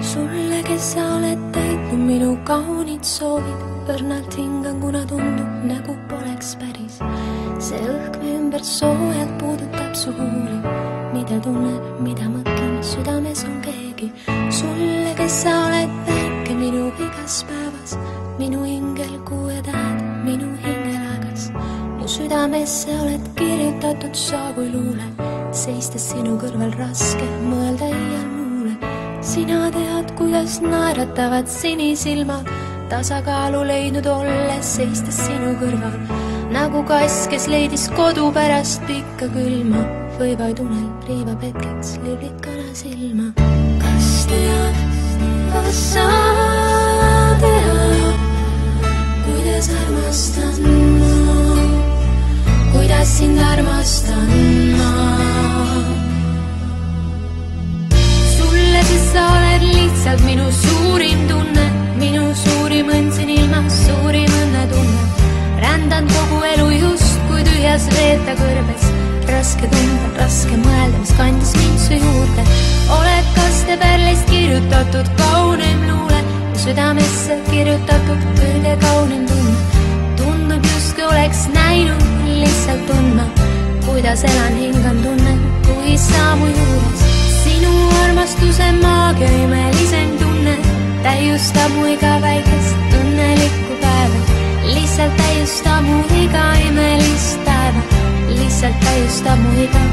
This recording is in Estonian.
Sulle, kes sa oled täitnud minu kaunid soovid, õrnalt hingan, kuna tundub, nagu poleks päris. See õhk me ümber soojalt puudutab su huuli, mida tunnen, mida mõtlen, südames on keegi. Sulle, kes sa oled väike minu igas päevas, minu hingel kuuetähed, minu hingelagas. Mu südamesse oled kirjutatud sa kui luule, seistes sinu kõrval raske mõelda iial muule. Sina tead, kuidas naeratavad sinisilmad, tasakaalu leidnud olles seistes sinu kõrval. Nagu kass, kes leidis kodu pärast pikka külma, või vaid unel riivab hetkeks liblikana silma. Kas tead, kas sa tead, kuidas armastan ma, kuidas sind armastan ma? Siis sa oled lihtsalt minu suurim tunne, minu suurim õnn siin ilmas, suurim õnnetunne. Rändan kogu elu just kui tühjas reeta kõrbes, raske tunda, raske mõelda, mis kandis mind su juurde. Oled kastepärlist kirjutatud kaunim luule, südamesse kirjutatud kõige kaunim tunne. Tundub justkui oleks näinud, lihtsalt tundma, kuidas elan, hingan, tunnen, kui sa mu juures. Sinu armastuse maagia imelisem tunne täiustab mu iga väikest õnnelikku päeva. Lihtsalt täiustab mu iga imelist päeva, lihtsalt täiustab mu iga